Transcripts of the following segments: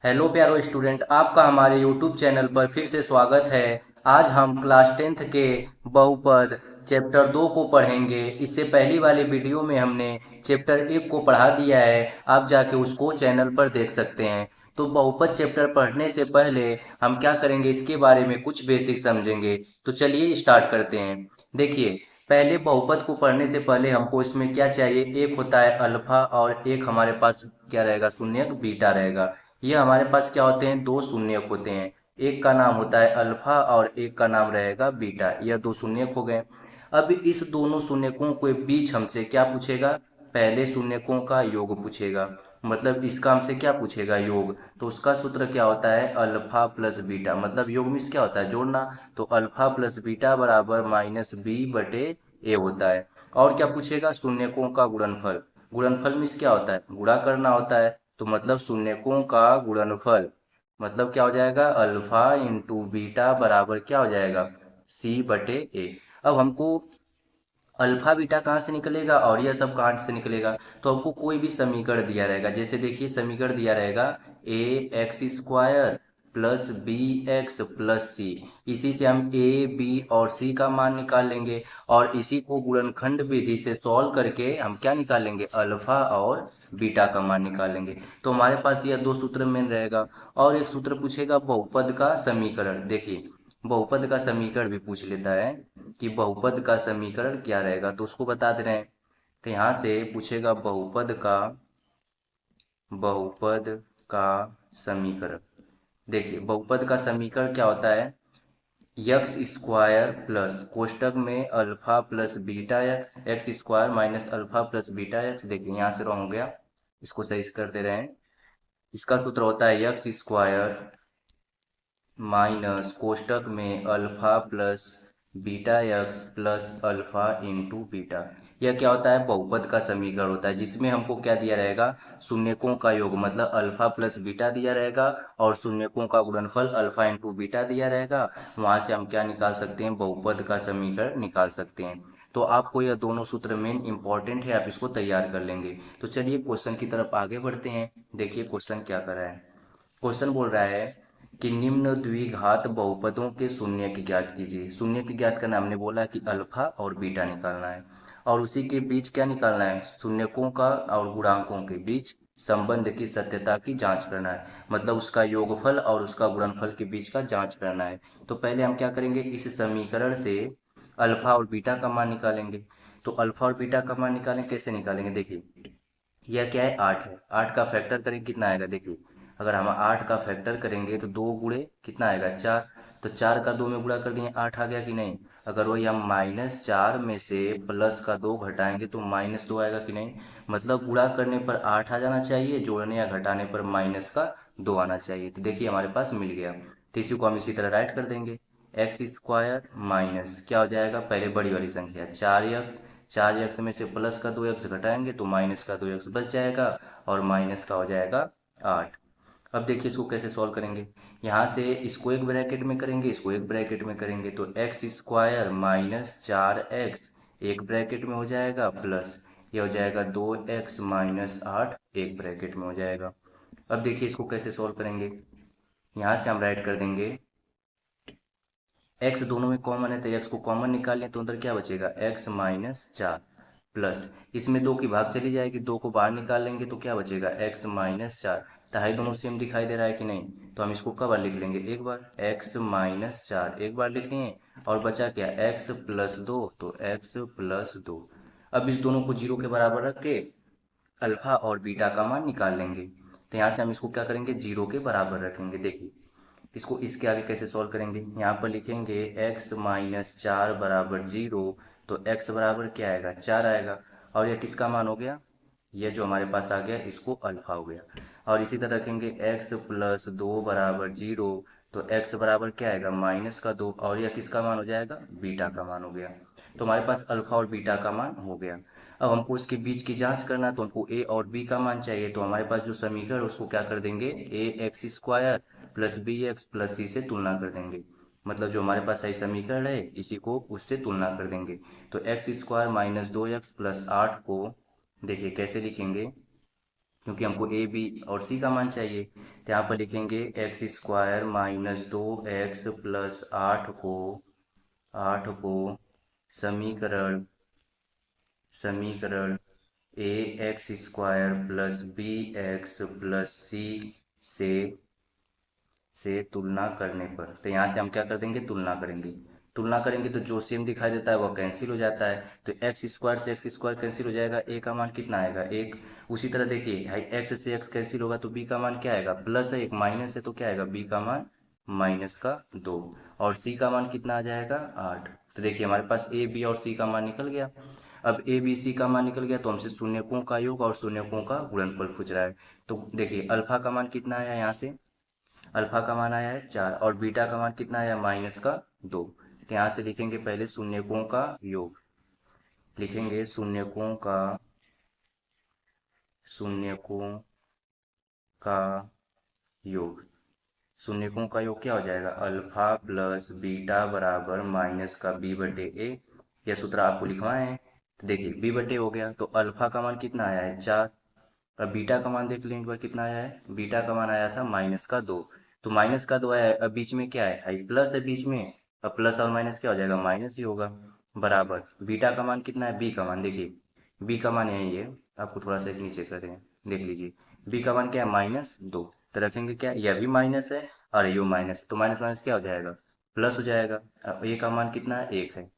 Hello प्यारो student, आपका हमारे यूट्यूब चैनल पर फिर से स्वागत है। आज हम क्लास टेंथ के बहुपद चैप्टर 2 को पढ़ेंगे। इससे पहली वाली वीडियो में हमने चैप्टर 1 को पढ़ा दिया है, आप जाके उसको चैनल पर देख सकते हैं। तो बहुपद चैप्टर पढ़ने से पहले हम क्या करेंगे, इसके बारे में कुछ बेसिक समझेंगे। तो चलिए स्टार्ट करते हैं। देखिए, पहले बहुपद को पढ़ने से पहले हमको इसमें क्या चाहिए, एक होता है अल्फा और एक हमारे पास क्या रहेगा, शून्यक बीटा रहेगा। ये हमारे पास क्या होते हैं, दो शून्यक होते हैं। एक का नाम होता है अल्फा और एक का नाम रहेगा बीटा। यह दो शून्यक हो गए। अब इस दोनों शून्यकों के बीच हमसे क्या पूछेगा, पहले शून्यकों का योग पूछेगा। मतलब इसका हमसे क्या पूछेगा, योग। तो उसका सूत्र क्या होता है, अल्फा प्लस बीटा। मतलब योग मीन्स क्या होता है, जोड़ना। तो अल्फा प्लस बीटा बराबर माइनस बी बटे ए होता है। और क्या पूछेगा, शून्यकों का गुणनफल। गुणनफल मीन्स क्या होता है, गुणा करना होता है। तो मतलब शून्यकों का गुणनफल, मतलब क्या हो जाएगा, अल्फा इंटू बीटा बराबर क्या हो जाएगा, सी बटे ए। अब हमको अल्फा बीटा कहाँ से निकलेगा और यह सब कहाँ से निकलेगा। तो हमको कोई भी समीकरण दिया रहेगा, जैसे देखिए समीकरण दिया रहेगा A X square plus B X plus C. इसी से हम ए बी और सी का मान निकाल लेंगे और इसी को गुणनखंड विधि से सॉल्व करके हम क्या निकालेंगे, अल्फा और बीटा का मान निकालेंगे। तो हमारे पास यह दो सूत्र में रहेगा। और एक सूत्र पूछेगा बहुपद का समीकरण। देखिए, बहुपद का समीकरण भी पूछ लेता है कि बहुपद का समीकरण क्या रहेगा, तो उसको बता दे रहे हैं। तो यहाँ से पूछेगा बहुपद का समीकरण। देखिए, बहुपद का समीकरण क्या होता है, यक्स स्क्वायर प्लस कोष्टक में alpha plus beta x, x square minus alpha plus beta x. देखिए यहाँ से रॉन्ग हो गया, इसको सही से कर दे रहे हैं। इसका सूत्र होता है यक्स स्क्वायर माइनस कोष्टक में alpha plus beta x plus alpha into beta. यह क्या होता है, बहुपद का समीकरण होता है, जिसमें हमको क्या दिया रहेगा, शून्यकों का योग। मतलब अल्फा प्लस बीटा दिया रहेगा और शून्यकों का गुणनफल अल्फा इंटू बीटा दिया रहेगा। वहां से हम क्या निकाल सकते हैं, बहुपद का समीकरण निकाल सकते हैं। तो आपको यह दोनों सूत्र मेन इंपॉर्टेंट है, आप इसको तैयार कर लेंगे। तो चलिए क्वेश्चन की तरफ आगे बढ़ते हैं। देखिए क्वेश्चन क्या कर रहा है। क्वेश्चन बोल रहा है कि निम्न द्विघात बहुपदों के शून्य की ज्ञात कीजिए। शून्य की ज्ञात करना, हमने बोला कि अल्फा और बीटा निकालना है और उसी के बीच क्या निकालना है, शून्यकों का और गुणांकों के बीच संबंध की सत्यता की जांच करना है। मतलब उसका योगफल और उसका गुणनफल के बीच का जांच करना है। तो पहले हम क्या करेंगे, इस समीकरण से अल्फा और बीटा का मान निकालेंगे। तो अल्फा और बीटा का मान निकालें, कैसे निकालेंगे, देखिए यह क्या है, 8 है। 8 का फैक्टर करेंगे कितना आएगा, देखिए अगर हम 8 का फैक्टर करेंगे तो 2 गुणे कितना आएगा, 4। तो 4 का 2 में गुणा कर दिए, 8 आ गया कि नहीं। अगर वही हम -4 में से प्लस का 2 घटाएंगे तो -2 आएगा कि नहीं। मतलब गुणा करने पर 8 आ जाना चाहिए, जोड़ने या घटाने पर माइनस का 2 आना चाहिए। तो देखिए हमारे पास मिल गया। तो इसी को हम इसी तरह राइट कर देंगे, एक्स स्क्वायर माइनस क्या हो जाएगा, पहले बड़ी वाली संख्या 4x। 4x में से प्लस का 2x घटाएंगे तो माइनस का 2x बच जाएगा और माइनस का हो जाएगा 8। अब देखिए इसको कैसे सॉल्व करेंगे। यहाँ से इसको एक ब्रैकेट में करेंगे, इसको एक ब्रैकेट में करेंगे तो एक्स स्क्वायर माइनस 4x एक ब्रैकेट में हो जाएगा प्लस ये हो जाएगा 2x माइनस 8 एक ब्रैकेट में हो जाएगा। अब देखिए इसको कैसे सॉल्व करेंगे। यहाँ से हम राइट कर देंगे, एक्स दोनों में कॉमन है तो एक्स को कॉमन निकाल लें तो अंदर क्या बचेगा, एक्स माइनस 4 प्लस इसमें 2 की भाग चली जाएगी, 2 को बाहर निकाल लेंगे तो क्या बचेगा, एक्स माइनस 4। दहाई दोनों सेम दिखाई दे रहा है कि नहीं। तो हम इसको कब बार लिख लेंगे, एक बार एक्स माइनस 4 एक बार लिख लिए और बचा क्या, एक्स प्लस 2 तो एक्स प्लस 2। अब इस दोनों को जीरो के बराबर रख के अल्फा और बीटा का मान निकाल लेंगे। तो यहाँ से हम इसको क्या करेंगे, जीरो के बराबर रखेंगे। देखिए इसको इसके आगे कैसे सॉल्व करेंगे, यहाँ पर लिखेंगे x माइनस 4 बराबर 0। तो x बराबर क्या आएगा, 4 आएगा। और यह किसका मान हो गया, यह जो हमारे पास आ गया इसको अल्फा हो गया। और इसी तरह रखेंगे x प्लस 2 बराबर 0। तो x बराबर क्या आएगा, माइनस का 2 और यह किसका मान हो जाएगा, बीटा का मान हो गया। तो हमारे पास अल्फा और बीटा का मान हो गया। अब हमको इसके बीच की जांच करना है तो हमको a और b का मान चाहिए। तो हमारे पास जो समीकरण है उसको क्या कर देंगे, A X square plus B X plus C से तुलना कर देंगे। मतलब जो हमारे पास सही समीकरण है इसी को उससे तुलना कर देंगे। तो x square minus 2x plus 8 को देखिए कैसे लिखेंगे, क्योंकि हमको ए बी और सी का मान चाहिए। तो यहाँ पर लिखेंगे x square minus 2x plus 8 को समीकरण समीकरण A X square plus B X plus C से तुलना करने पर, तो यहाँ से हम क्या कर देंगे, तुलना करेंगे तो जो सेम दिखाई देता है वह कैंसिल हो जाता है। तो एक्स स्क्वायर से एक्स स्क्वायर कैंसिल हो जाएगा, ए का मान कितना आएगा, एक। उसी तरह देखिए भाई एक्स से एक्स कैंसिल होगा तो बी का मान क्या आएगा, प्लस है एक माइनस है तो क्या आएगा, बी का मान -2। और सी का मान कितना आ जाएगा, 8। तो देखिए हमारे पास ए बी और सी का मान निकल गया। अब ए बी सी का मान निकल गया तो हमसे शून्यकों का योग और शून्यकों का गुणनफल पूछ रहा है। तो देखिए अल्फा का मान कितना आया, यहाँ से अल्फा का मान आया है 4 और बीटा का मान कितना आया, -2। तो यहाँ से लिखेंगे पहले शून्यकों का योग, लिखेंगे शून्यकों का योग। शून्यकों का योग क्या हो जाएगा, अल्फा प्लस बीटा बराबर माइनस का बी बटे ए। यह सूत्र आपको लिखवाए हैं। तो देखिए बी बटे हो गया तो अल्फा का मान कितना आया है, 4। अब बीटा का मान देख लें एक बार कितना आया है, बीटा का मान आया था -2। तो -2 आया है, अब बीच में क्या है प्लस है बीच में। अब प्लस और माइनस क्या हो जाएगा, माइनस ही होगा। बराबर बीटा का मान कितना है, बी का मान देखिए, बी का मान यही है। आपको थोड़ा सा इसे नीचे कर दें, देख लीजिए बी का मान क्या है, -2। तो रखेंगे क्या, यह भी माइनस है और ये माइनस, तो माइनस माइनस क्या हो जाएगा, प्लस हो जाएगा। अब ए का मान कितना है, 1 है।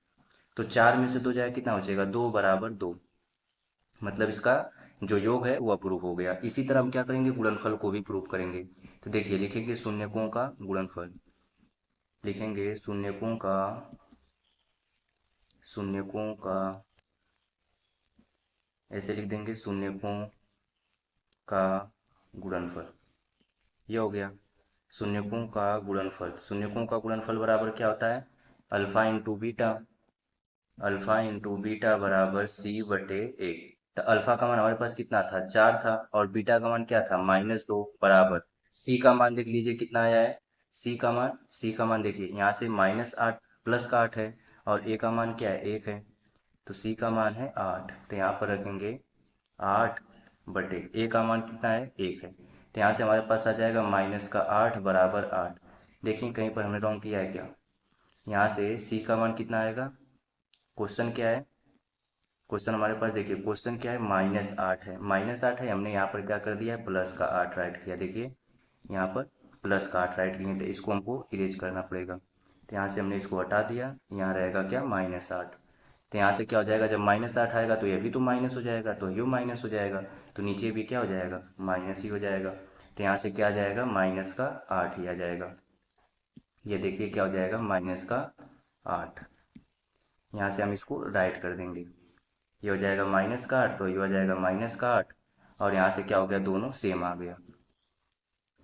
तो 4 में से 2 जाएगा कितना बचेगा, 2 बराबर 2। मतलब इसका जो योग है वो अप्रूव हो गया। इसी तरह हम क्या करेंगे, गुणनफल को भी प्रूव करेंगे। तो देखिए लिखेंगे शून्यकों का गुणनफल, लिखेंगे शून्यकों का ऐसे लिख देंगे शून्यकों का गुणनफल। ये हो गया शून्यकों का गुणनफल बराबर क्या होता है, अल्फा इंटू बीटा बराबर सी बटे ए। तो अल्फा का मान हमारे पास कितना था, 4 था और बीटा का मान क्या था, -2 बराबर सी का मान देख लीजिए कितना आया है। सी का मान देखिए यहाँ से -8 प्लस का 8 है और ए का मान क्या है, 1 है। तो सी का मान है 8, तो यहाँ पर रखेंगे 8 बटे ए का मान कितना है, 1 है। तो यहाँ से हमारे पास आ जाएगा -8 बराबर 8। देखिए कहीं पर हमने रॉन्ग किया है क्या, यहाँ से सी का मान कितना आएगा, क्वेश्चन क्या है, क्वेश्चन हमारे पास देखिए क्वेश्चन क्या है, -8 है, -8 है, हमने यहाँ पर क्या कर दिया है, प्लस का 8 राइट किया। देखिए यहाँ पर प्लस का 8 राइट किए तो इसको हमको इरेज करना पड़ेगा। तो यहाँ से हमने इसको हटा दिया, यहाँ रहेगा क्या, -8। तो यहाँ से क्या हो जाएगा, जब -8 आएगा तो ये भी तो माइनस हो जाएगा, तो ये माइनस हो जाएगा, तो नीचे भी क्या हो जाएगा, माइनस ही हो जाएगा। तो यहाँ से क्या आ जाएगा, -8 ही आ जाएगा। ये देखिए क्या हो जाएगा, -8। यहाँ से हम इसको राइट कर देंगे, ये हो जाएगा -8 तो ये हो जाएगा -8। और यहाँ से क्या हो गया, दोनों सेम आ गया।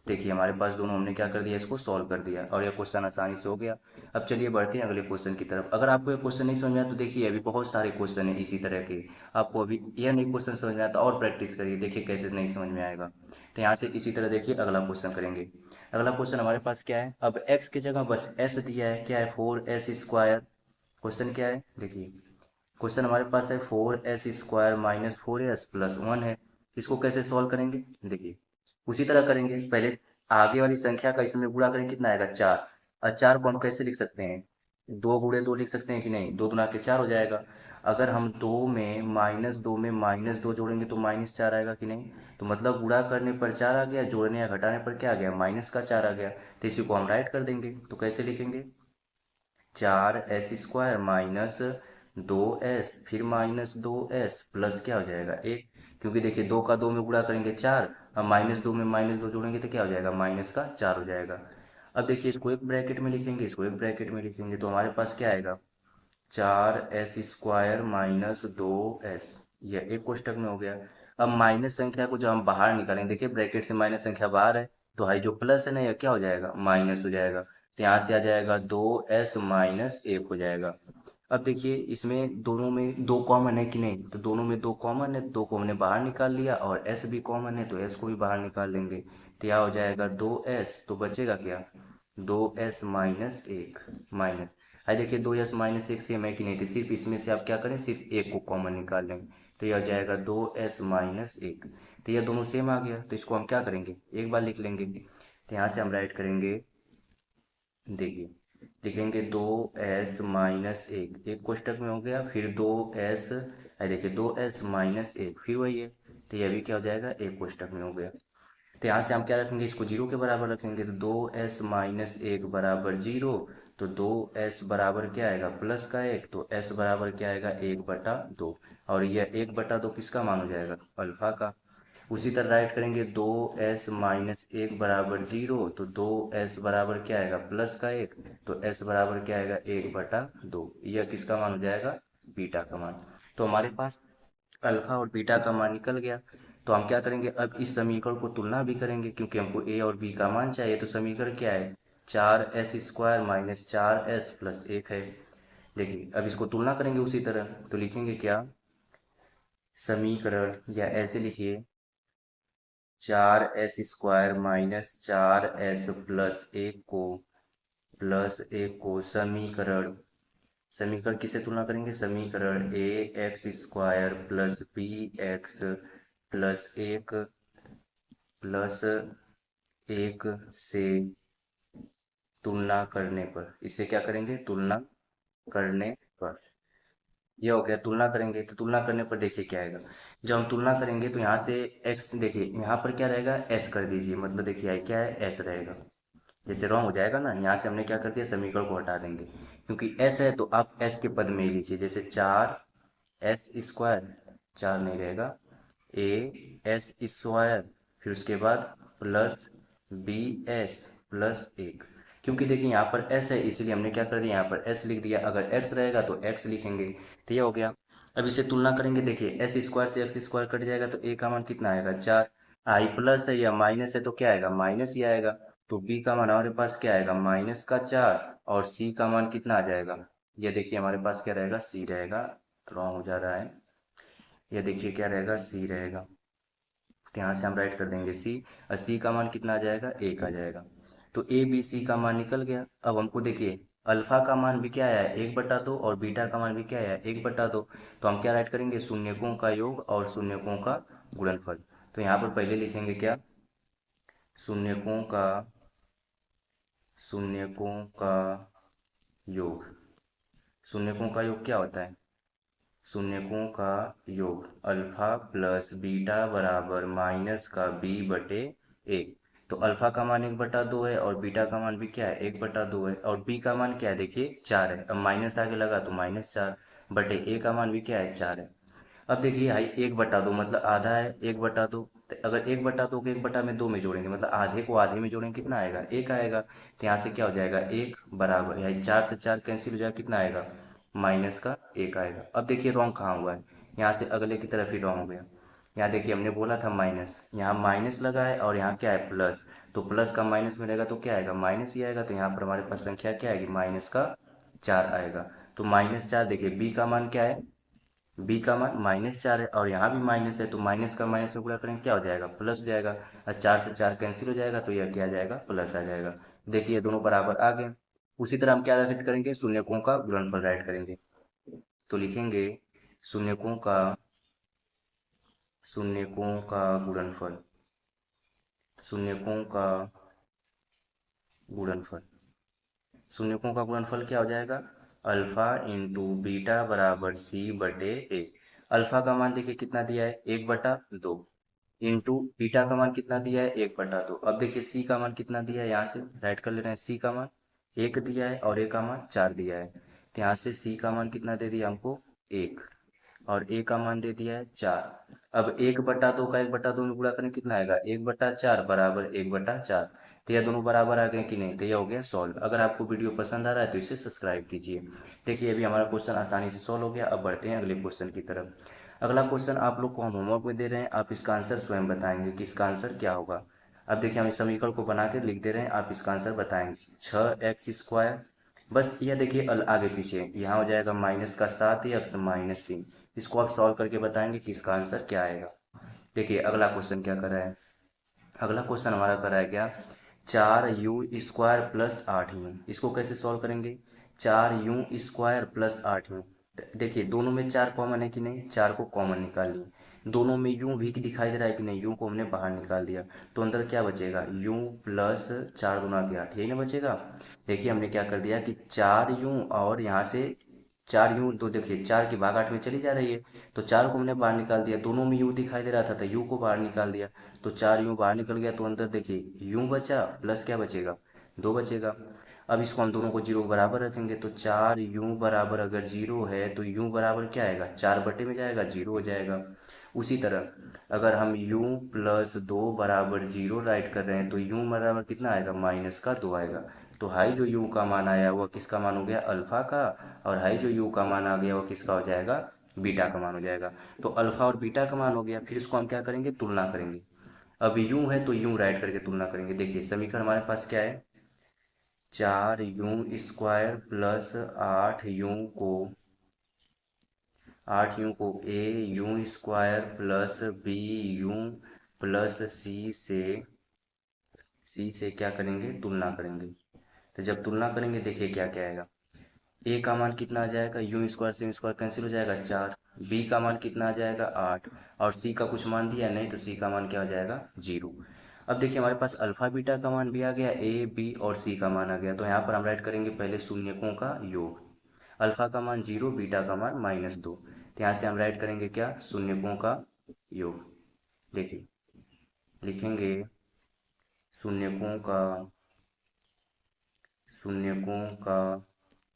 देखिए हमारे पास दोनों, हमने क्या कर दिया, इसको सॉल्व कर दिया और ये क्वेश्चन आसानी से हो गया। अब चलिए बढ़ते हैं अगले क्वेश्चन की तरफ। अगर आपको ये क्वेश्चन नहीं समझ में आया तो देखिए अभी बहुत सारे क्वेश्चन है इसी तरह के। आपको अभी यह नहीं क्वेश्चन समझ में आया तो और प्रैक्टिस करिए, देखिए कैसे नहीं समझ में आएगा। तो यहाँ से इसी तरह देखिए अगला क्वेश्चन करेंगे। अगला क्वेश्चन हमारे पास क्या है, अब एक्स की जगह बस एस दिया है, क्या है, 4s²। क्वेश्चन क्या है, देखिए क्वेश्चन हमारे पास है 4s² -4s+1 है। इसको कैसे सॉल्व करेंगे, देखिए उसी तरह करेंगे। पहले आगे वाली संख्या का इसमें गुणा करेंगे, कितना आएगा, 4। और 4 को हम कैसे लिख सकते हैं, 2 × 2 लिख सकते हैं कि नहीं, 2 दूना के 4 हो जाएगा। अगर हम 2 में -2 जोड़ेंगे तो -4 आएगा कि नहीं। तो मतलब गुणा करने पर 4 आ गया, जोड़ने या घटाने पर क्या आ गया, -4 आ गया। तो इसी को हम राइट कर देंगे। तो कैसे लिखेंगे, 4s² -2s फिर -2s प्लस क्या हो जाएगा, 1। क्योंकि देखिए 2 का 2 में गुणा करेंगे 4, अब -2 में -2 जोड़ेंगे तो क्या हो जाएगा, -4 हो जाएगा। अब देखिए इसको एक ब्रैकेट में लिखेंगे, इसको एक ब्रैकेट में लिखेंगे तो हमारे पास क्या आएगा, 4s² -2s, यह एक कोष्टक में हो गया। अब माइनस संख्या को जब हम बाहर निकालेंगे, देखिए ब्रैकेट से माइनस संख्या बाहर है तो हाई जो प्लस है ना यह क्या हो जाएगा, माइनस हो जाएगा। तो यहाँ से आ जाएगा 2s -1 हो जाएगा। अब देखिए इसमें दोनों में 2 कॉमन है कि नहीं, तो दोनों में 2 कॉमन है, 2 को हमने बाहर निकाल लिया और s भी कॉमन है तो s को भी बाहर निकाल लेंगे। तो यहाँ हो जाएगा 2s, तो बचेगा क्या, 2s -1 माइनस। है देखिए 2s-1 सेम है कि नहीं, तो सिर्फ इसमें से आप क्या करें, सिर्फ एक को कॉमन निकाल लेंगे, तो यह हो जाएगा 2s-1। तो यह दोनों सेम आ गया, तो इसको हम क्या करेंगे, एक बार लिख लेंगे। तो यहाँ से हम राइट करेंगे, देखिए लिखेंगे 2s-1, एक कोष्टक में हो गया, फिर 2s है देखिए 2s-1, फिर वही है, तो यह भी क्या हो जाएगा, एक कोष्टक में हो गया। तो यहाँ से हम क्या रखेंगे, इसको जीरो के बराबर रखेंगे, तो 2s-1 बराबर जीरो, तो 2s बराबर क्या आएगा, प्लस का एक, तो s बराबर क्या आएगा, 1/2, और यह 1/2 किसका मान हो जाएगा, अल्फा का। उसी तरह राइट करेंगे 2s-1 बराबर जीरो, तो 2s बराबर क्या आएगा, प्लस का एक, तो s बराबर क्या आएगा, 1/2, यह किसका मान हो जाएगा, बीटा का मान। तो हमारे पास अल्फा और बीटा का मान निकल गया। तो हम क्या करेंगे, अब इस समीकरण को तुलना भी करेंगे, क्योंकि हमको ए और बी का मान चाहिए। तो समीकरण क्या है, 4s² माइनस 4s+1 है। देखिए अब इसको तुलना करेंगे उसी तरह, तो लिखेंगे क्या, समीकरण, या ऐसे लिखिए, 4s² माइनस 4s+1 को समीकरण, समीकरण किससे तुलना करेंगे, समीकरण ax² + bx +1 से तुलना करने पर, इससे क्या करेंगे, तुलना करने पर, ये हो गया। तुलना करेंगे तो तुलना करने पर देखिए क्या आएगा, जब हम तुलना करेंगे तो यहाँ से x, देखिए यहाँ पर क्या रहेगा, s कर दीजिए, मतलब देखिए क्या है, s रहेगा। जैसे रॉन्ग हो जाएगा ना, यहाँ से हमने क्या कर दिया, समीकरण को हटा देंगे, क्योंकि s है तो आप s के पद में ही लिखिए, जैसे 4s², 4 नहीं रहेगा, as², फिर उसके बाद प्लस bs+1, क्योंकि देखिए यहाँ पर s है इसलिए हमने क्या कर दिया, यहाँ पर s लिख दिया, अगर x रहेगा तो x लिखेंगे, तो ये हो गया। अब इसे तुलना करेंगे, देखिए s² से x² कट जाएगा, तो a का मान कितना आएगा, 4, आई प्लस है या माइनस है तो क्या आएगा, माइनस ही आएगा, तो b का मान हमारे पास क्या आएगा, -4, और c का मान कितना आ जाएगा, ये देखिए हमारे पास क्या रहेगा, c रहेगा, रॉन्ग हो जा रहा है, ये देखिए क्या रहेगा, c रहेगा। तो यहाँ से हम राइट कर देंगे सी, और सी का मान कितना आ जाएगा, एक आ जाएगा। तो ए बी सी का मान निकल गया। अब हमको देखिए अल्फा का मान भी क्या आया है, 1/2, और बीटा का मान भी क्या आया है, 1/2, तो हम क्या राइट करेंगे, शून्यकों का योग और शून्यकों का गुणनफल। तो यहाँ पर पहले लिखेंगे क्या, शून्यकों का शून्यकों का योग, शून्यकों का योग क्या होता है, शून्यकों का योग अल्फा प्लस बीटा बराबर माइनस का b/a। तो अल्फा का मान 1/2 है, और बीटा का मान भी क्या है, 1/2 है, और b का मान क्या है, देखिए 4 है, अब माइनस आगे लगा तो -4 बटे a का मान भी क्या है, 4 है। अब देखिए भाई 1/2 मतलब आधा है, 1/2, तो अगर 1/2 को 1/2 में जोड़ेंगे, मतलब आधे को आधे में जोड़ेंगे, कितना आएगा, एक आएगा, तो यहाँ से क्या हो जाएगा, एक बराबर, यहाँ 4 से 4 कैंसिल हो जाएगा, कितना आएगा, माइनस का एक आएगा। अब देखिए रॉन्ग कहाँ हुआ है, यहाँ से अगले की तरफ ही रॉन्ग हो गया। यहाँ देखिए हमने बोला था माइनस, यहाँ माइनस लगा है, और यहाँ क्या है, प्लस, तो प्लस का माइनस में रहेगा तो क्या आएगा, माइनस ही आएगा, तो यहाँ पर हमारे पास संख्या क्या आएगी, -4 आएगा। तो -4, देखिए बी का मान क्या है, बी का मान -4 है, और यहाँ भी माइनस है, तो माइनस का माइनस में गुणा करेंगे क्या हो जाएगा, प्लस हो जाएगा, और 4 से 4 कैंसिल हो जाएगा, तो यह क्या आ जाएगा, प्लस आ जाएगा। देखिए ये दोनों बराबर आ गए। उसी तरह हम क्या राइट करेंगे, शून्यकों का गुणनफल राइट करेंगे, तो लिखेंगे शून्यकों का शून्यकों का गुणनफल, शून्यकों का गुणनफल, शून्यकों का गुणनफल क्या हो जाएगा, अल्फा इंटू बीटा बराबर c/a। अल्फा का मान देखिए कितना दिया है, 1/2, इंटू बीटा का मान कितना दिया है, 1/2। अब देखिए सी का मान कितना दिया है, यहाँ से राइट कर ले रहे हैं, सी का मान 1 दिया है, और ए का मान 4 दिया है, तो यहाँ से सी का मान कितना दे दिया हमको, 1, और ए का मान दे दिया है 4। अब 1/2 का 1/2 में गुणा करें, कितना आएगा, 1/4 बराबर 1/4। तो यह दोनों बराबर आ गए कि नहीं, तो यह हो गया सॉल्व। अगर आपको वीडियो पसंद आ रहा है तो इसे सब्सक्राइब कीजिए। देखिए अभी हमारा क्वेश्चन आसानी से सॉल्व हो गया। अब बढ़ते हैं अगले क्वेश्चन की तरफ। अगला क्वेश्चन आप लोग को हम होमवर्क में दे रहे हैं, आप इसका आंसर स्वयं बताएंगे कि इसका आंसर क्या होगा। अब देखिए हम इस समीकरण को बना के लिख दे रहे हैं, आप इसका आंसर बताएंगे, 6x², बस यह देखिए आगे पीछे यहाँ हो जाएगा -7x-3, इसको आप सॉल्व करके बताएंगे कि इसका आंसर क्या आएगा। देखिए अगला क्वेश्चन क्या करा है, अगला क्वेश्चन हमारा करा है क्या, 4u² + 8u, इसको कैसे सॉल्व करेंगे, 4u² प्लस 8u। देखिए दोनों में 4 कॉमन है कि नहीं, 4 को कॉमन निकाल लिए। दोनों में u भी दिखाई दे रहा है कि नहीं, u को हमने बाहर निकाल दिया। तो अंदर क्या बचेगा, u प्लस 4 × 8, यही ना बचेगा। देखिए हमने क्या कर दिया कि 4u और यहाँ से 4u, तो देखिए 4 की भाग 8 में चली जा रही है, तो 4 को हमने बाहर निकाल दिया। दोनों में u दिखाई दे रहा था तो u को बाहर निकाल दिया। तो 4u बाहर निकल गया, तो अंदर देखिए u बचा प्लस क्या बचेगा, 2 बचेगा। अब इसको हम दोनों को जीरो के बराबर रखेंगे, तो 4u बराबर अगर जीरो है तो u बराबर क्या आएगा, 4 में जाएगा, जीरो हो जाएगा। उसी तरह अगर हम u प्लस 2 बराबर जीरो राइट कर रहे हैं तो u बराबर कितना आएगा, -2 आएगा। तो हाई जो u का मान आया वह किसका मान हो गया, अल्फ़ा का, और हाई जो u का मान आ गया वह किसका हो जाएगा, बीटा का मान हो जाएगा। तो अल्फ़ा और बीटा का मान हो गया, फिर इसको हम क्या करेंगे, तुलना करेंगे। अब यूं है तो यूं राइट करके तुलना करेंगे। देखिए समीकरण हमारे पास क्या है, 4u² प्लस 8u को a u² plus b u plus c से क्या करेंगे, तुलना करेंगे। तो जब तुलना करेंगे देखिए क्या क्या आएगा, a का मान कितना आ जाएगा, u² से u² कैंसिल हो जाएगा 4, b का मान कितना आ जाएगा 8, और c का कुछ मान दिया नहीं तो c का मान क्या हो जाएगा, 0। अब देखिए हमारे पास अल्फ़ा बीटा का मान भी आ गया, a b और c का मान आ गया। तो यहाँ पर हम राइट करेंगे पहले शून्यकों का योग। अल्फ़ा का मान 0, बीटा का मान -2। तो यहाँ से हम राइट करेंगे क्या, शून्यकों का योग। देखिए लिखेंगे शून्यकों का शून्यकों का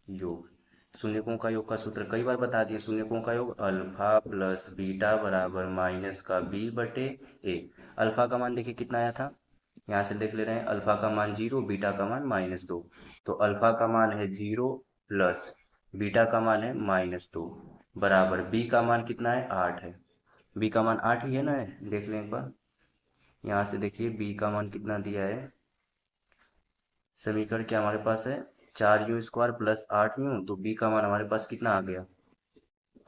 योग। शून्यकों का योग का सूत्र कई बार बता दिए, शून्यकों का योग अल्फा प्लस बीटा बराबर माइनस का बी बटे ए। अल्फा का मान देखिए कितना आया था, यहाँ से देख ले रहे हैं, अल्फा का मान 0, बीटा का मान -2। तो अल्फा का मान है 0 प्लस बीटा का मान है -2 बराबर बी का मान कितना है, 8 है। बी का मान 8 ही है ना, देख लें एक बार। यहाँ से देखिए बी का मान कितना दिया है, समीकरण क्या हमारे पास है, 4u² प्लस 8u, तो बी का मान हमारे पास कितना आ गया,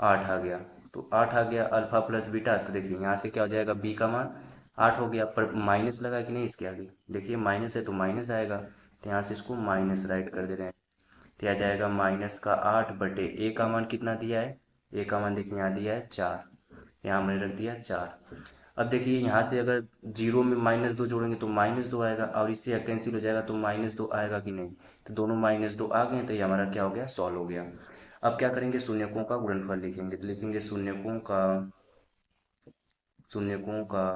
8 आ गया। तो 8 आ गया अल्फा प्लस बीटा, तो देखिए यहाँ से क्या हो जाएगा, बी का मान 8 हो गया, पर माइनस लगा कि नहीं इसके आगे, देखिए माइनस है तो माइनस आएगा, तो यहाँ से इसको माइनस राइट कर दे रहे हैं। तो आ जाएगा -8 बटे ए का मान कितना दिया है, ए का मान देखिए यहाँ दिया है 4, यहाँ हमने रख दिया 4। अब देखिए यहाँ से अगर जीरो में -2 जोड़ेंगे तो -2 आएगा, और इससे कैंसिल हो जाएगा तो -2 आएगा कि नहीं, तो दोनों -2 आ गए, तो ये हमारा क्या हो गया, सॉल्व हो गया। अब क्या करेंगे, शून्यकों का गुणनफल लिखेंगे। तो लिखेंगे शून्यकों का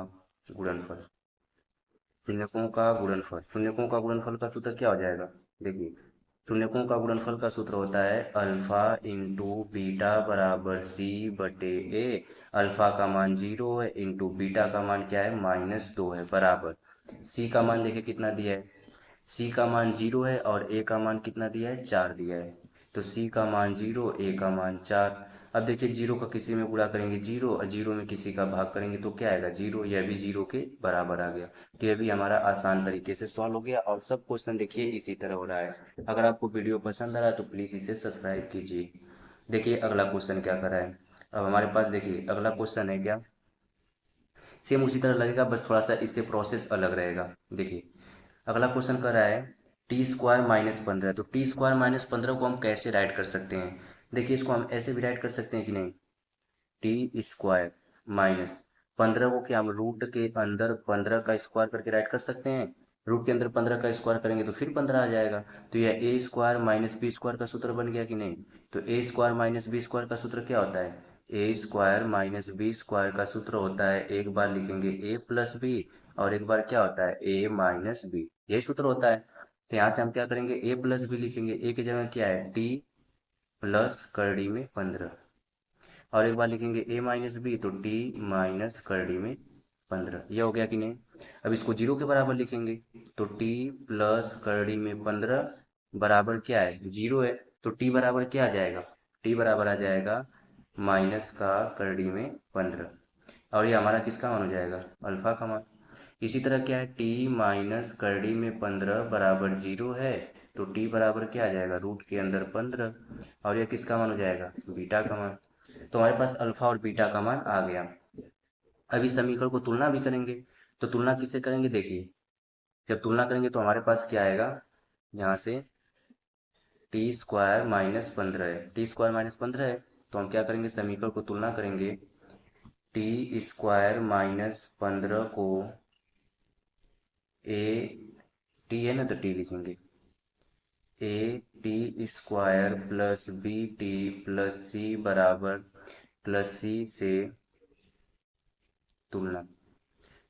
गुणनफल। शून्यकों का गुणनफल का सूत्र क्या हो जाएगा, देखिए शून्यकों का गुणनफल का सूत्र होता है अल्फा इंटू बीटा बराबर सी बटे ए। अल्फा का मान 0 है, इंटू बीटा का मान क्या है, -2 है, बराबर सी का मान देखिए कितना दिया है, सी का मान 0 है और ए का मान कितना दिया है, 4 दिया है। तो सी का मान 0, ए का मान 4। अब देखिए जीरो का किसी में गुणा करेंगे 0, और जीरो में किसी का भाग करेंगे तो क्या आएगा, 0। यह भी 0 के बराबर आ गया। तो यह भी हमारा आसान तरीके से सॉल्व हो गया, और सब क्वेश्चन देखिए इसी तरह हो रहा है। अगर आपको वीडियो पसंद आ रहा है तो प्लीज़ इसे सब्सक्राइब कीजिए। देखिए अगला क्वेश्चन क्या कर रहा है, अब हमारे पास देखिए अगला क्वेश्चन है क्या, सेम उसी तरह लगेगा, बस थोड़ा सा इससे प्रोसेस अलग रहेगा। देखिए अगला क्वेश्चन कर रहा है t² - 15। तो t² - 15 को हम कैसे राइट कर सकते हैं, देखिए इसको हम ऐसे भी राइट कर सकते हैं कि नहीं, t² - 15 को क्या हम रूट के अंदर 15 का स्क्वायर करके राइट कर सकते हैं। रूट के अंदर 15 का स्क्वायर करेंगे तो फिर 15 आ जाएगा। तो यह a² - b² का सूत्र बन गया कि नहीं। तो a² - b² का सूत्र क्या होता है, a² - b² का सूत्र होता है, एक बार लिखेंगे a प्लस बी, और एक बार क्या होता है a माइनस बी, यही सूत्र होता है। तो यहाँ से हम क्या करेंगे, a प्लस बी लिखेंगे, a की जगह क्या है t प्लस करड़ी में 15, और एक बार लिखेंगे a माइनस बी, तो t माइनस करड़ी में 15, यह हो गया कि नहीं। अब इसको जीरो के बराबर लिखेंगे, तो t प्लस करड़ी में 15 बराबर क्या है, 0 है। तो t बराबर क्या आ जाएगा, t बराबर आ जाएगा माइनस का करड़ी में 15, और ये हमारा किसका मान हो जाएगा, अल्फा का मान। इसी तरह क्या है, t माइनस करड़ी में 15 बराबर 0 है, तो t बराबर क्या आ जाएगा, रूट के अंदर 15, और यह किसका मान हो जाएगा, बीटा का मान। तो हमारे पास अल्फा और बीटा का मान आ गया। अब इस समीकरण को तुलना भी करेंगे, तो तुलना किससे करेंगे, देखिए जब तुलना करेंगे तो हमारे पास क्या आएगा, यहाँ से टी स्क्वायर माइनस 15 है, टी स्क्वायर माइनस 15 है, तो हम क्या करेंगे, समीकरण को तुलना करेंगे। टी स्क्वायर माइनस 15 को ए टी है ना, तो टी लिखेंगे, A T square plus B T plus C बराबर प्लस सी से तुलना।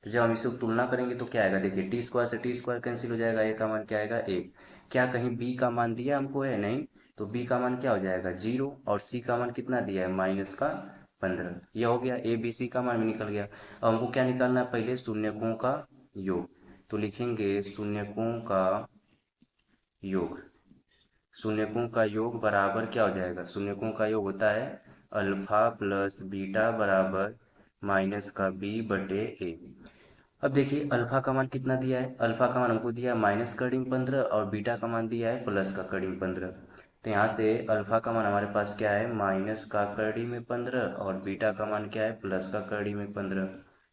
तो जब हम इसको तुलना करेंगे तो क्या आएगा, देखिए टी स्क्वायर से टी स्क्वायर कैंसिल हो जाएगा, ए का मान क्या आएगा, एक। क्या कहीं बी का मान दिया हमको है, नहीं, तो बी का मान क्या हो जाएगा, 0, और सी का मान कितना दिया है, माइनस का 15। यह हो गया, ए बी सी का मान भी निकल गया। अब हमको क्या निकालना है, पहले शून्यकों का योग। तो लिखेंगे शून्यकों का योग। शून्यकों का योग बराबर क्या हो जाएगा, शून्यकों का योग होता है अल्फा प्लस बीटा बराबर माइनस का बी बटे ए। अब देखिए अल्फा का मान कितना दिया है, अल्फा का मान हमको दिया है माइनस का ऋण 15 और बीटा का मान दिया है प्लस का ऋण 15। तो यहाँ से अल्फा का मान हमारे पास क्या है, माइनस का कड़ी में 15 और बीटा का मान क्या है, प्लस का कड़ी में 15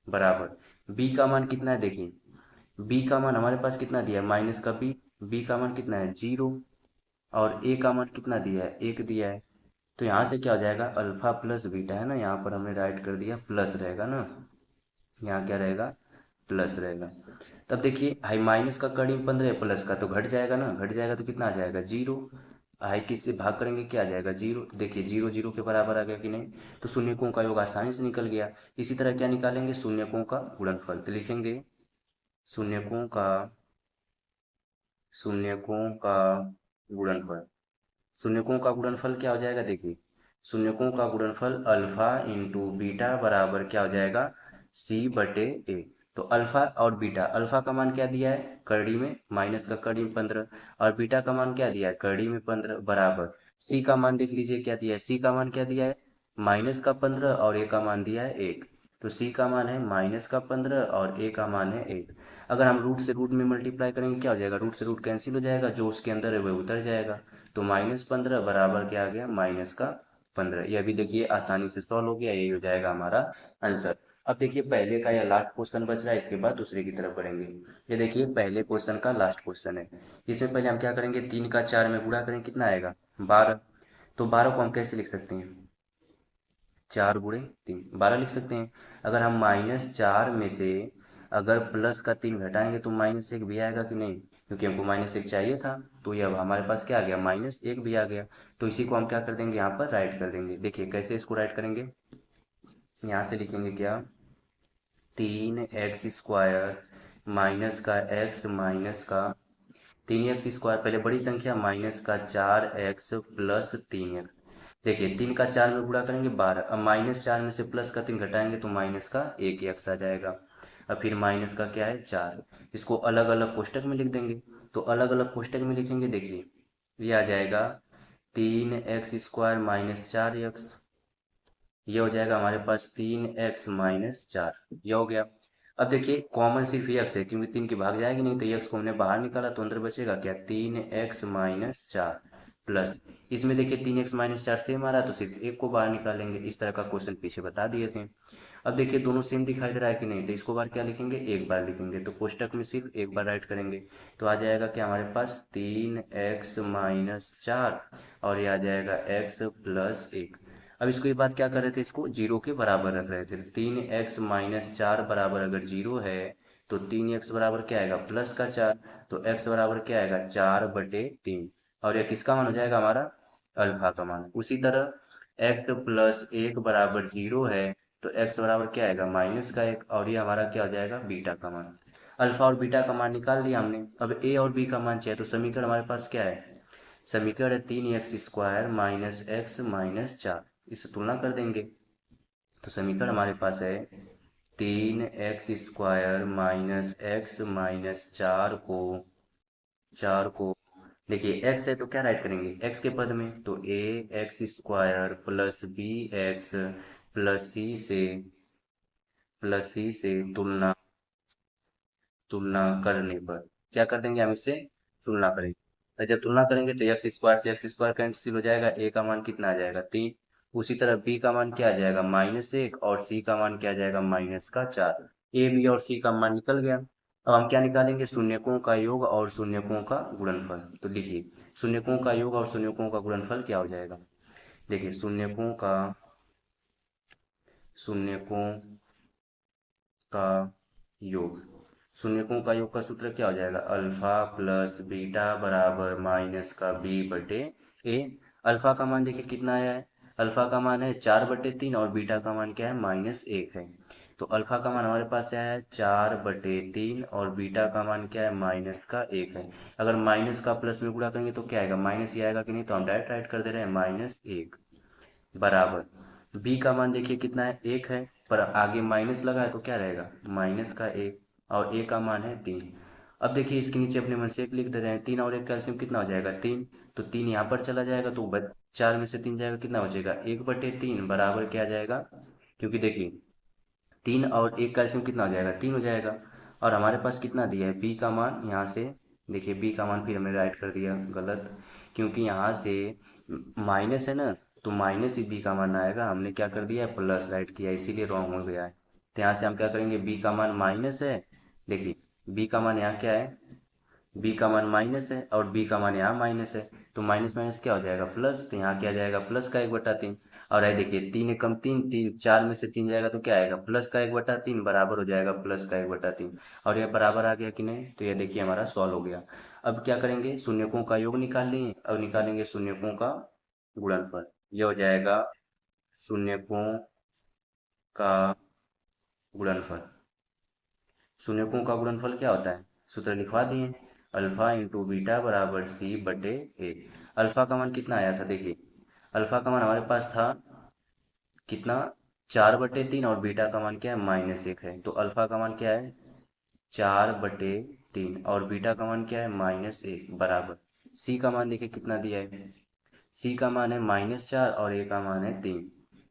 बराबर। बी का मान कितना है, देखिए बी का मान हमारे पास कितना दिया है, माइनस का बी, बी का मान कितना है, 0, और ए का मान कितना दिया है, 1 दिया है। तो यहाँ से क्या हो जाएगा, अल्फा प्लस बीटा है ना, यहाँ पर हमने राइट कर दिया प्लस रहेगा ना, यहाँ क्या रहेगा, प्लस रहेगा। तब देखिए हाई माइनस का कड़ी में 15 है, प्लस का तो घट जाएगा ना, घट जाएगा तो कितना आ जाएगा, 0। हाई किससे भाग करेंगे, क्या आ जाएगा, 0। देखिए 0 0 के बराबर आ गया कि नहीं, तो शून्यकों का योग आसानी से निकल गया। इसी तरह क्या निकालेंगे, शून्यकों का गुणनफल। तो लिखेंगे शून्यकों का शून्यकों का गुणनफल। शून्यकों का गुणनफल क्या हो जाएगा, देखिए शून्यकों का गुणनफल अल्फा इंटू बीटा बराबर क्या हो जाएगा, सी बटे ए। तो अल्फा और बीटा, अल्फा का मान क्या दिया है, कड़ी में माइनस का कड़ी में 15, और बीटा का मान क्या दिया है, कड़ी में 15 बराबर। सी का मान देख लीजिए क्या दिया है, सी का मान क्या दिया है, माइनस का 15 और ए का मान दिया है 1। तो सी का मान है माइनस का 15 और ए का मान है 1। अगर हम रूट से रूट में मल्टीप्लाई करेंगे क्या हो जाएगा, रूट से रूट कैंसिल हो जाएगा, जो उसके अंदर है वह उतर जाएगा। तो -15 बराबर क्या आ गया, माइनस का 15। यह भी देखिए आसानी से सॉल्व हो गया, यही हो जाएगा हमारा आंसर। अब देखिए पहले का यह लास्ट क्वेश्चन बच रहा है, इसके बाद दूसरे की तरफ बढ़ेंगे। ये देखिए पहले क्वेश्चन का लास्ट क्वेश्चन है। इसमें पहले हम क्या करेंगे, 3 का 4 में गुणा करेंगे, कितना आएगा, 12। तो 12 को हम कैसे लिख सकते हैं, 4 × 3 12 लिख सकते हैं। अगर हम -4 में से अगर प्लस का 3 घटाएंगे तो -1 भी आएगा कि नहीं, क्योंकि हमको -1 चाहिए था। तो ये अब हमारे पास क्या आ गया, -1 भी आ गया। तो इसी को हम क्या कर देंगे, यहाँ पर राइट कर देंगे। देखिए कैसे इसको राइट करेंगे, यहाँ से लिखेंगे क्या, 3x² माइनस का x माइनस का 3x², पहले बड़ी संख्या माइनस का 4x प्लस 3x। देखिए 3 का 4 में गुणा करेंगे 12, अब -4 में से प्लस का 3 घटाएंगे तो माइनस का 1x आ जाएगा। अब फिर माइनस का क्या है, 4। इसको अलग अलग कोष्टक में लिख देंगे। तो अलग अलग कोष्टक में लिखेंगे, देखिए ये आ जाएगा 3x² माइनस 4x। ये हो जाएगा हमारे पास 3x माइनस 4। ये हो गया। अब देखिए कॉमन सिर्फ एक्स है, क्योंकि 3 की भाग जाएगी नहीं, तो एक्स को हमने बाहर निकाला तो अंदर बचेगा क्या, 3x माइनस 4 प्लस। इसमें देखिए 3x माइनस 4 सेम आ रहा है, तो सिर्फ एक को बाहर निकालेंगे। इस तरह का क्वेश्चन पीछे बता दिए थे। अब देखिए दोनों सेम दिखाई दे रहा है कि नहीं, तो इसको बार क्या लिखेंगे, एक बार लिखेंगे। तो कोष्टक में सिर्फ एक बार राइट करेंगे, तो आ जाएगा क्या हमारे पास 3x माइनस 4, और ये आ जाएगा x प्लस 1। अब इसको ये बात क्या कर रहे थे, इसको 0 के बराबर रख रहे थे। 3x माइनस 4 बराबर अगर 0 है तो 3x बराबर क्या आएगा, प्लस का 4। तो x बराबर क्या आएगा, 4/3। और यह किसका मान हो जाएगा, हमारा अल्फा का मान। उसी तरह x प्लस 1 बराबर 0 है तो x बराबर क्या आएगा, माइनस का 1, और ये हमारा क्या हो जाएगा, बीटा का मान। अल्फा और बीटा का मान निकाल दिया हमने। अब a और b का मान चाहिए, तो समीकरण हमारे पास क्या है, समीकरण है 3x² माइनस x माइनस 4। इससे तुलना कर देंगे। तो समीकरण हमारे पास है 3x² माइनस x माइनस 4 को देखिए x है तो क्या राइट करेंगे, x के पद में, तो ax² plus bx plus c से तुलना तुलना करने पर क्या कर देंगे, हम इससे तुलना करेंगे। और जब तुलना करेंगे तो x² से x² कैंसिल हो जाएगा, a का मान कितना आ जाएगा, 3। उसी तरह b का मान क्या आ जाएगा, -1, और c का मान क्या आ जाएगा, माइनस का 4। a b और c का मान निकल गया। अब हम क्या निकालेंगे, शून्यकों का योग और शून्यकों का गुणनफल। तो लिखिए शून्यकों का योग और शून्यकों का गुणनफल क्या हो जाएगा। देखिए शून्यकों का योग, शून्यकों का योग का सूत्र क्या हो जाएगा, अल्फा प्लस बीटा बराबर माइनस का बी बटे ए। अल्फा का मान देखिए कितना आया है, अल्फा का मान है 4/3 और बीटा का मान क्या है -1 है। तो अल्फा का मान हमारे पास आया है 4/3 और बीटा का मान क्या है -1 है। अगर माइनस का प्लस में गुणा करेंगे तो क्या आएगा, माइनस ही आएगा कि नहीं, तो हम डायरेक्ट राइट कर दे रहे हैं -1 बराबर बी का मान देखिए कितना है 1 है, पर आगे माइनस लगा है तो क्या रहेगा -1 और ए का मान है 3। अब देखिए इसके नीचे अपने मन से 1 लिख दे रहे हैं, 3 और 1 का एलसीएम कितना हो जाएगा 3, तो 3 यहाँ पर चला जाएगा तो 4 में से 3 जाएगा कितना बचेगा 1/3 बराबर क्या आ जाएगा, क्योंकि देखिए 3 और 1 का एलसीएम कितना हो जाएगा 3 हो जाएगा। और हमारे पास कितना दिया है बी का मान, यहाँ से देखिए बी का मान फिर हमने राइट कर दिया गलत, क्योंकि यहाँ से माइनस है ना, तो माइनस ही बी का मान आएगा, हमने क्या कर दिया है प्लस राइट किया, इसीलिए रॉन्ग हो गया है। तो यहाँ से हम क्या करेंगे, बी का मान माइनस है, देखिए बी का मान यहाँ क्या है, बी का मान माइनस है और बी का मान यहाँ माइनस है, तो माइनस माइनस क्या हो जाएगा प्लस, तो यहाँ क्या जाएगा प्लस का 1/3। और है देखिए 3 एकम 3, 3 4 में से 3 जाएगा तो क्या आएगा प्लस का 1/3 बराबर हो जाएगा प्लस का 1/3। और यह बराबर आ गया कि नहीं, तो यह देखिए हमारा सॉल्व हो गया। अब क्या करेंगे, शून्यकों का योग निकाल लेंगे, अब निकालेंगे शून्यकों का गुणनफल। यह हो जाएगा शून्यकों का गुणनफल। शून्यकों का गुणनफल क्या होता है, सूत्र लिखवा दिए, अल्फा इंटू बीटा बराबर सी बटे ए। अल्फा का मान कितना आया था, देखिए अल्फा का मान हमारे पास था कितना 4/3 और बीटा का मान क्या है -1 है, तो अल्फा का मान क्या है 4/3 और बीटा का मान क्या है -1 बराबर सी का मान देखिए कितना दिया है, सी का मान है -4 और ए का मान है 3।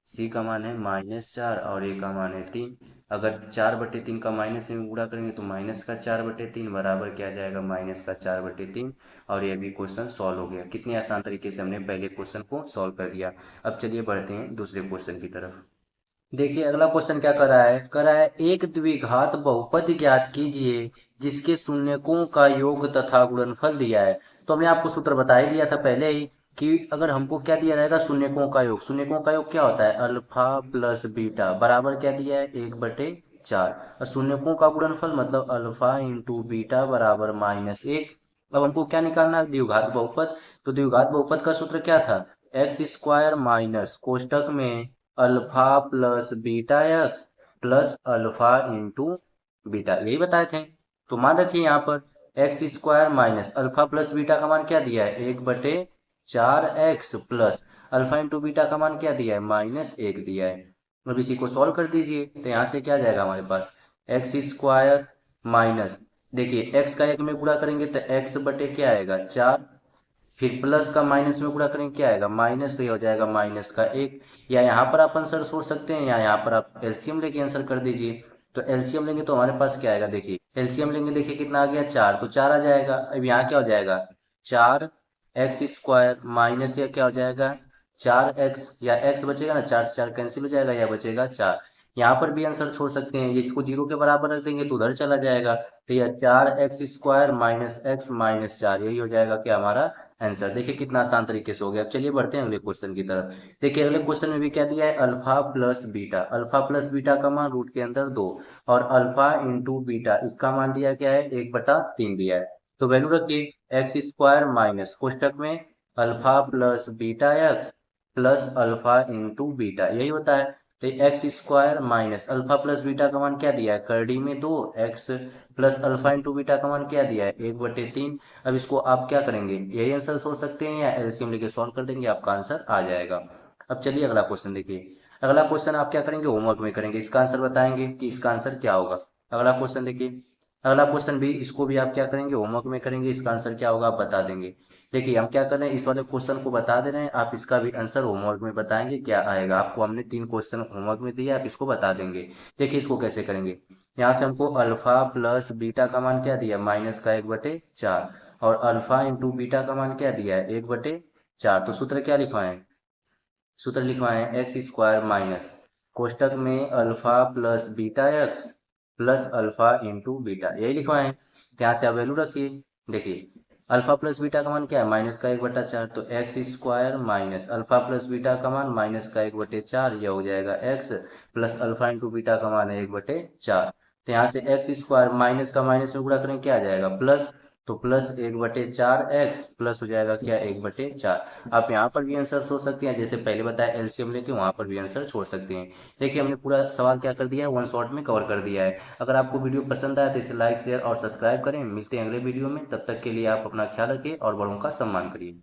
सी का मान है -4 और ए का मान है 3। अगर 4/3 का माइनस में गुणा करेंगे तो माइनस का 4/3 बराबर क्या आ जाएगा -4/3। और यह भी क्वेश्चन सॉल्व हो गया। कितने आसान तरीके से हमने पहले क्वेश्चन को सॉल्व कर दिया। अब चलिए बढ़ते हैं दूसरे क्वेश्चन की तरफ। देखिए अगला क्वेश्चन क्या कर रहा है एक द्विघात बहुपद ज्ञात कीजिए जिसके शून्यकों का योग तथा गुणनफल दिया है। तो हमने आपको सूत्र बता ही दिया था पहले ही कि अगर हमको क्या दिया रहेगा शून्यकों का योग, शून्यकों का योग क्या होता है अल्फा प्लस बीटा बराबर क्या दिया है 1/4, और शून्यकों का गुणनफल मतलब अल्फा इंटू बीटा बराबर -1। अब हमको क्या निकालना है द्विघात बहुपद, तो द्विघात बहुपद का सूत्र क्या था x² माइनस कोष्टक में alpha plus beta x plus alpha into beta, यही बताए थे। तो मान रखिए यहाँ पर x² minus alpha plus beta का मान क्या दिया है 1/4x plus alpha into beta का मान क्या दिया है -1 दिया है। अब इसी को सॉल्व कर दीजिए, तो यहाँ से क्या जाएगा हमारे पास x² माइनस, देखिए x का 1 में गुणा करेंगे तो x बटे क्या आएगा 4, फिर प्लस का माइनस में गुणा करेंगे क्या आएगा माइनस, तो ये हो जाएगा -1। या यहाँ पर आप आंसर छोड़ सकते हैं या यहाँ पर आप एलसीएम लेके आंसर कर दीजिए। तो एलसीएम लेंगे तो हमारे पास क्या आएगा, देखिए एलसीएम लेंगे देखिए कितना आ गया 4, तो 4 आ जाएगा। अब यहाँ क्या हो जाएगा 4x² माइनस या क्या हो जाएगा 4x, या x बचेगा ना 4 से 4 कैंसिल हो जाएगा, या बचेगा 4। यहाँ पर भी आंसर छोड़ सकते हैं, इसको 0 के बराबर रख देंगे तो उधर चला जाएगा, तो यह 4x² माइनस x माइनस 4, यही हो जाएगा क्या हमारा आंसर। देखिए कितना आसान तरीके से हो गया। अब चलिए बढ़ते हैं अगले क्वेश्चन की तरफ। देखिए अगले क्वेश्चन में भी क्या दिया है alpha plus beta, alpha plus beta का मान रूट के अंदर 2 और अल्फा इंटू बीटा इसका मान दिया क्या है 1/3 दिया है। तो वैल्यू रखिए x² माइनस कोष्टक में alpha plus beta x plus alpha into beta, यही होता है। तो x² minus alpha plus beta का मान क्या दिया है करड़ी में 2 x plus alpha into beta का मान क्या दिया है 1/3। अब इसको आप क्या करेंगे यही आंसर सोच सकते हैं या एलसीएम लेके सॉल्व कर देंगे, आपका आंसर आ जाएगा। अब चलिए अगला क्वेश्चन देखिए। अगला क्वेश्चन आप क्या करेंगे होमवर्क में करेंगे, इसका आंसर बताएंगे कि इसका आंसर क्या होगा। अगला क्वेश्चन देखिए, अगला क्वेश्चन भी इसको भी आप क्या करेंगे होमवर्क में करेंगे, इसका आंसर क्या होगा आप बता देंगे। देखिए हम क्या कर रहे हैं इस वाले क्वेश्चन को बता दे रहे हैं, आप इसका भी आंसर होमवर्क में बताएंगे क्या आएगा। आपको हमने 3 क्वेश्चन होमवर्क में दिया, आप इसको बता देंगे। देखिए इसको कैसे करेंगे, यहाँ से हमको अल्फा प्लस बीटा का मान क्या दिया माइनस का 1/4 और अल्फा इंटू बीटा का मान क्या दिया है 1/4। तो सूत्र क्या लिखवाएं, सूत्र लिखवाएं x² माइनस कोष्टक में alpha plus beta x plus alpha into beta, यही लिखवाएं। तो यहाँ से आप वैल्यू रखिए, देखिए अल्फा प्लस बीटा का मान क्या है, माइनस का 1/4, तो x square minus alpha plus beta का मान माइनस का 1/4, यह हो जाएगा x plus alpha into beta का मान है 1/4। तो यहाँ से एक्स स्क्वायर माइनस का माइनस में गुणा करें क्या आ जाएगा प्लस, तो प्लस 1/4 एक्स प्लस हो जाएगा क्या 1/4। आप यहाँ पर भी आंसर छोड़ सकते हैं, जैसे पहले बताया एलसीएम लेके वहाँ पर भी आंसर छोड़ सकते हैं। देखिए हमने पूरा सवाल क्या कर दिया है, वन शॉट में कवर कर दिया है। अगर आपको वीडियो पसंद आया तो इसे लाइक शेयर और सब्सक्राइब करें। मिलते हैं अगले वीडियो में, तब तक के लिए आप अपना ख्याल रखिए और बड़ों का सम्मान करिए।